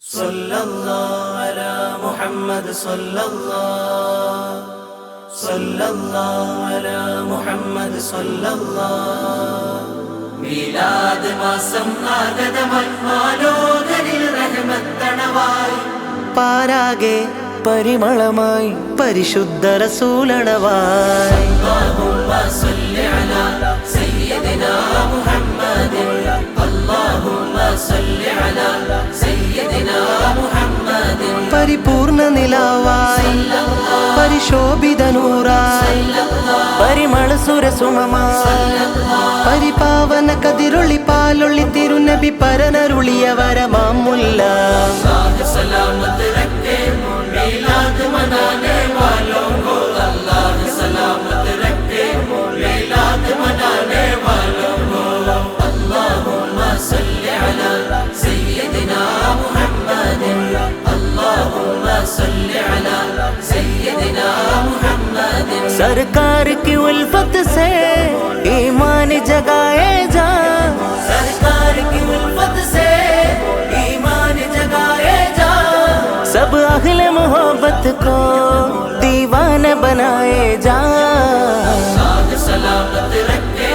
സല്ലല്ലാഹു അലാ മുഹമ്മദ് സല്ലല്ലാഹു അലാ മുഹമ്മദ് മീലാദ് മാസം ആഗതമായി മാലോകരിൽ റഹ്മത്തണവായി പാരാകെ പരിമളമായി പരിശുദ്ധ റസൂലണവായി അല്ലാഹുമ്മ സല്ലി അലാ സയ്യിദിനാ മുഹമ്മദിൻ അല്ലാഹുമ്മ സല്ലി അലാ സയ്യിദിനാ മുഹമ്മദിൻ പരിപൂർണ നിലാവായി പരിശോഭിത നൂറായി പരിമള സുരസുമമായി പരിപാവന കതിരൊളി പാലൊളി തിരുനബി പരനരുളിയ വരമാമുല്ല സലാമത്ത് രखे मिलाद मनाने वालों को अल्लाह सलामत रखे मिलाद मनाने वालों को अल्लाहुम्मा सल्लि अला सय्यदिना मुहम्मदिन अल्लाहुम्मा सल्लि अला सय्यदिना मुहम्मदिन सरकार की उल्फत से ईमान जगाए जा सरकार की उल्फत से ईमान जगाए जा सब अहले मोहब्बत को दीवाना बनाए जा सलामत रखे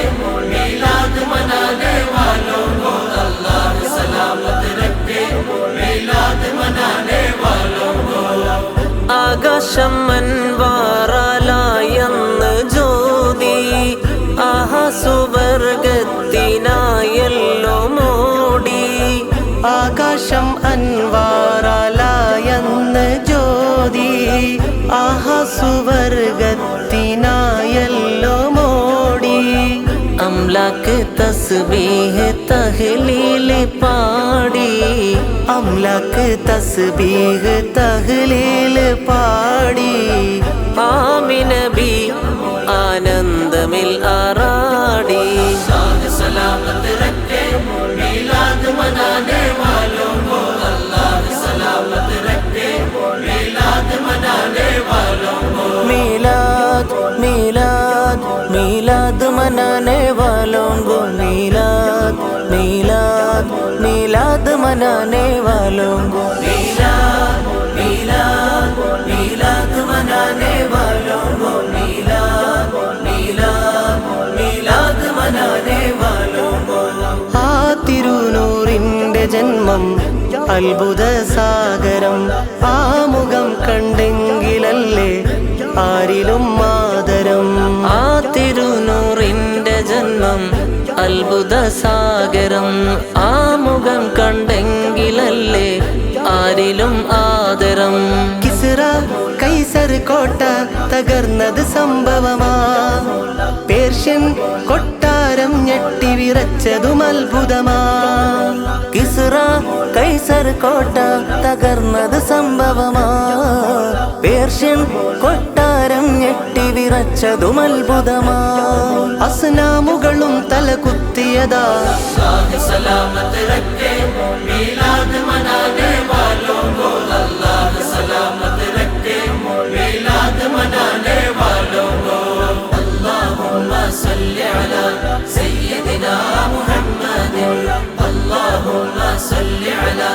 मिलाद मनाने वालों को अल्लाह सलामत रखे मिलाद मनाने वालों को ആകാശം അൻവാറാലായെന്ന് ജ്യോതി ആഹാ സുവർഗത്തിനായല്ലോ മോടി ആകാശം അൻവാറാലായെന്ന് ജ്യോതി ആഹാ സുവർഗത്തിനായല്ലോ മോടി അംലാക്ക് തസ്ബീഹ് തഹ്ലീൽ പാടി അംലാക്ക് തസ്ബീഹ് തഹ്ലീൽ പാടി ആമിനബി ആനന്ദമിൽ ആറാടി सलामत रखे मिलाद मनाने वालों को अल्लाह सलामत रखे मिलाद मनाने वालों को मिलाद मिलाद मिलाद मनाने वालों को मिलाद मिलाद मिलाद मनाने वालों को मिलाद मिलाद मिलाद मनाने वालों को मिलाद मिलाद मिलाद मनाने वालों को ആ തിരുനൂറിന്റെ ജന്മം അത്ഭുത സാഗരം ആമുഖം കണ്ടെങ്കിലല്ലേ ആരിലും ആദരം ആ തിരുനൂറിന്റെ ജന്മം അത്ഭുത സാഗരം ആമുഖം കണ്ടെങ്കിലല്ലേ ആരിലും ആദരം കിസ്റ കൈസർ കോട്ട തകർന്നത് സംഭവമാ പേർഷ്യൻ കൊട്ടാരം ഞെട്ടി വിറച്ചതും അത്ഭുതമാ കിസ്റ കൈസർ കോട്ട തകർന്നത് സംഭവമാ പേർഷ്യൻ കൊട്ടാരം ഞെട്ടി വിറച്ചതും അത്ഭുതമാ അസ്നാമുകളും തലകുത്തിയതാ सलामत रखे मिलाद मनाने वालों को अल्लाह सलामत रखे मिलाद मनाने वालों को अल्लाहुम्मा सल्लि अला सय्यदिना मुहम्मदिन अल्लाहुम्मा सल्लि अला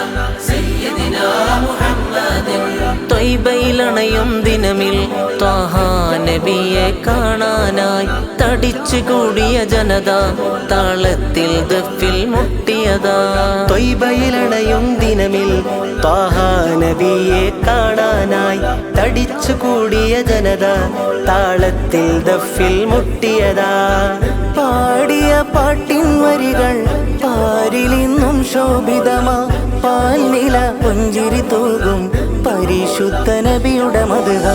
सय्यदिना मुहम्मदिन ത്വയ്ബയിലണയും ദിനമിൽ ത്വാഹ നബിയെ കാണാനായി തടിച്ചു കൂടിയ ജനത താളത്തിൽ ദഫിൽ മുട്ടിയതാ ത്വയ്ബയിലണയും ദിനമിൽ ത്വാഹ നബിയെ കാണാനായി തടിച്ചു കൂടിയ ജനത താളത്തിൽ ദഫിൽ മുട്ടിയതാ പാടിയ പാട്ടിൻ വരികൾ പാരിലിന്നും ശോഭിതമാ പാൽനില പുഞ്ചിരി തൂകും പരിശുദ്ധ നബിയുടെ മദ്ഹ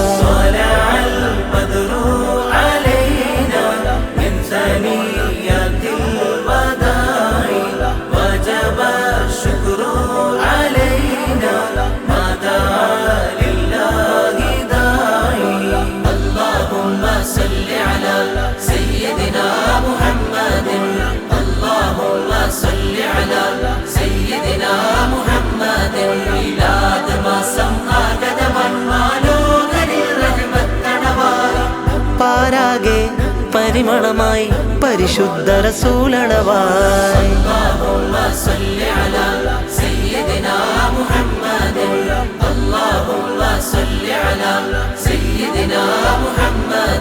പാരാകെ പരിമളമായി പരിശുദ്ധ റസൂലണവായി اللهم صل على سيدنا محمد صل على سيدنا محمد